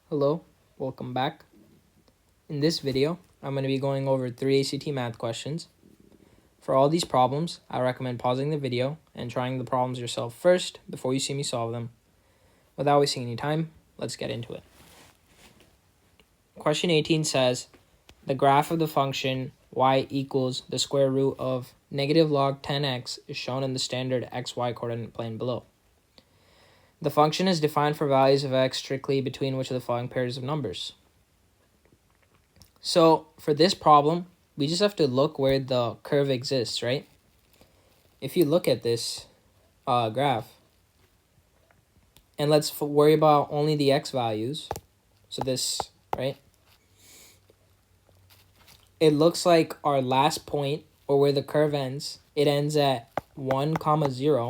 Hello, welcome back. In this video, I'm going to be going over 3 ACT math questions. For all these problems, I recommend pausing the video and trying the problems yourself first before you see me solve them. Without wasting any time, let's get into it. Question 18 says, the graph of the function y equals the square root of negative log 10x is shown in the standard xy coordinate plane below. The function is defined for values of x strictly between which of the following pairs of numbers. So for this problem, we just have to look where the curve exists, right? If you look at this graph, and let's worry about only the x values. So this, right? It looks like our last point, or where the curve ends, it ends at 1, 0.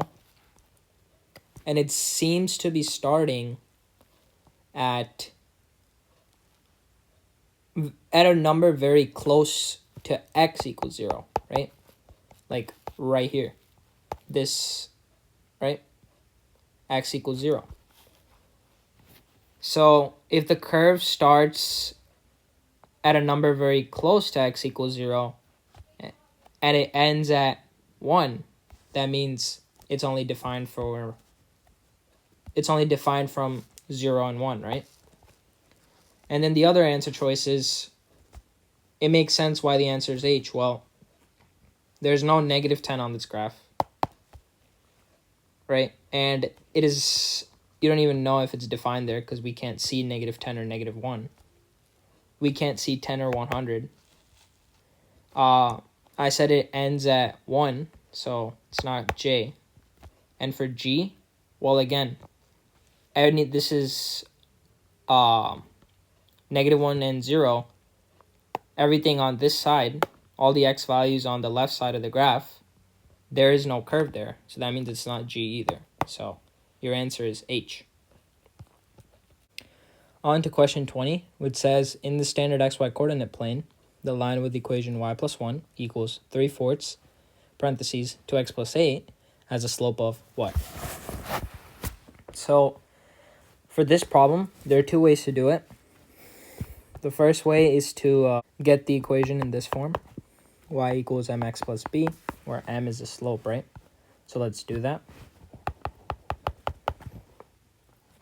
And it seems to be starting at a number very close to x equals 0, right? Like right here. This, right? X equals 0. So if the curve starts at a number very close to x equals 0 and it ends at 1, that means it's only defined from 0 and 1, right? And then the other answer choices, it makes sense why the answer is H. Well, there's no negative 10 on this graph, right? And it is, you don't even know if it's defined there because we can't see negative 10 or negative 1. We can't see 10 or 100. I said it ends at 1, so it's not J. And for G, well, again, this is negative 1 and 0. Everything on this side, all the x values on the left side of the graph, there is no curve there. So that means it's not G either. So your answer is H. On to question 20, which says, in the standard xy coordinate plane, the line with the equation y plus 1 equals 3/4, parentheses, 2x plus 8, has a slope of what? So for this problem, there are two ways to do it. The first way is to get the equation in this form, y equals mx plus b, where m is the slope, right? So let's do that.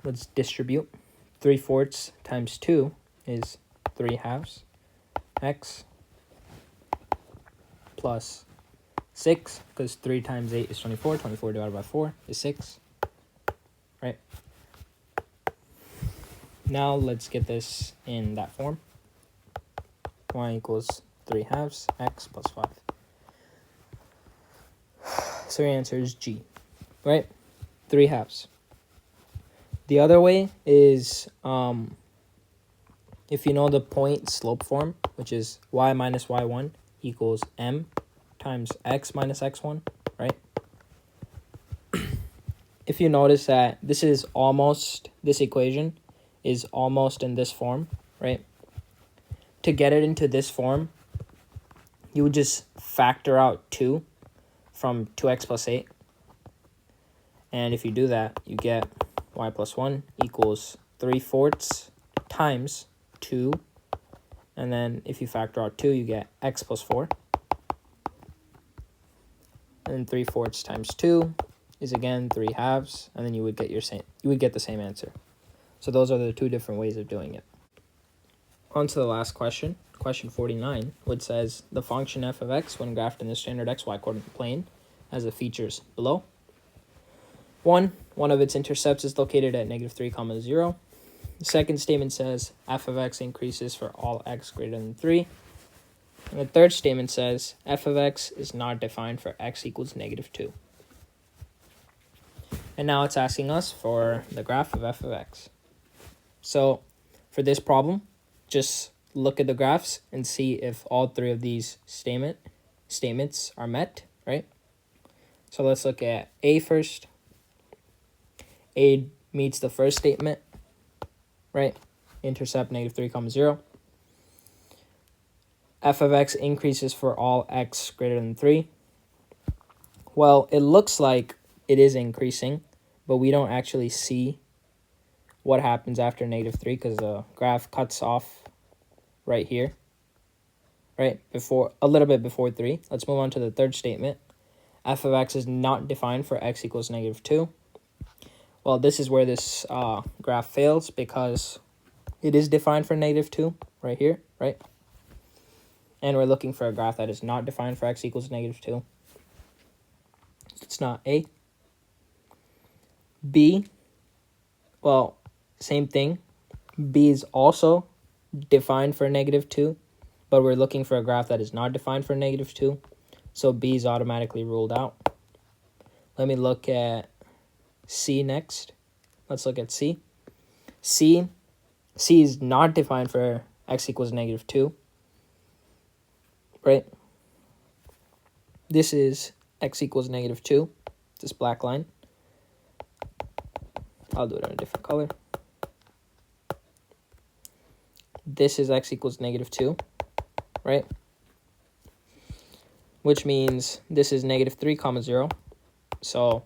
Let's distribute. 3/4 times 2 is 3/2 x plus 6, because 3 times 8 is 24. 24 divided by 4 is 6, right? Now let's get this in that form. Y equals 3/2 x plus 5. So your answer is G, right? 3/2. The other way is, if you know the point slope form, which is y minus y1 equals m times x minus x1, right? If you notice that this equation is almost in this form, right? To get it into this form, you would just factor out 2 from 2x plus 8. And if you do that, you get y plus 1 equals 3/4 times 2. And then if you factor out 2, you get x plus 4. And 3/4 times 2 is again 3/2, and then you would get the same answer. So those are the two different ways of doing it. On to the last question, question 49, which says the function f of x when graphed in the standard xy coordinate plane has the features below. One of its intercepts is located at negative 3, 0. The second statement says f of x increases for all x greater than 3. And the third statement says f of x is not defined for x equals negative 2. And now it's asking us for the graph of f of x. So for this problem, just look at the graphs and see if all three of these statements are met, right? So let's look at A first. A meets the first statement, right? Intercept negative 3, 0. F of x increases for all x greater than 3. Well, it looks like it is increasing, but we don't actually see what happens after negative 3, because the graph cuts off right here, right? A little bit before 3. Let's move on to the third statement. F of x is not defined for x equals negative 2. Well, this is where this graph fails, because it is defined for negative 2 right here, right? And we're looking for a graph that is not defined for x equals negative 2. It's not A. B, well, same thing. B is also defined for negative 2, but we're looking for a graph that is not defined for negative 2. So B is automatically ruled out. Let me look at C next. Let's look at C. C is not defined for x equals negative 2, right? This is x equals negative 2, this black line. I'll do it in a different color. This is x equals negative 2, right? Which means this is negative 3 comma 0. So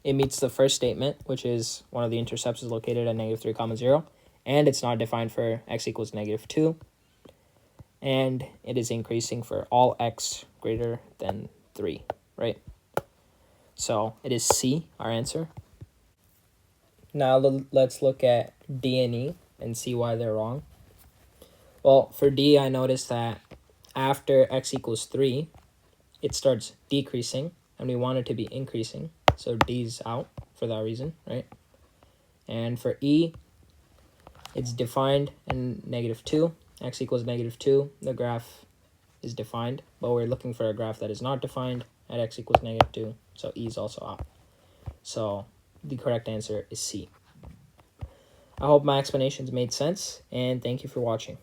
it meets the first statement, which is one of the intercepts is located at negative 3 comma 0. And it's not defined for x equals negative 2. And it is increasing for all x greater than 3, right? So it is C, our answer. Now let's look at D and E and see why they're wrong. Well, for D, I noticed that after x equals 3, it starts decreasing, and we want it to be increasing. So D's out for that reason, right? And for E, it's defined in negative 2. X equals negative 2. The graph is defined, but we're looking for a graph that is not defined at x equals negative 2. So E is also out. So the correct answer is C. I hope my explanations made sense, and thank you for watching.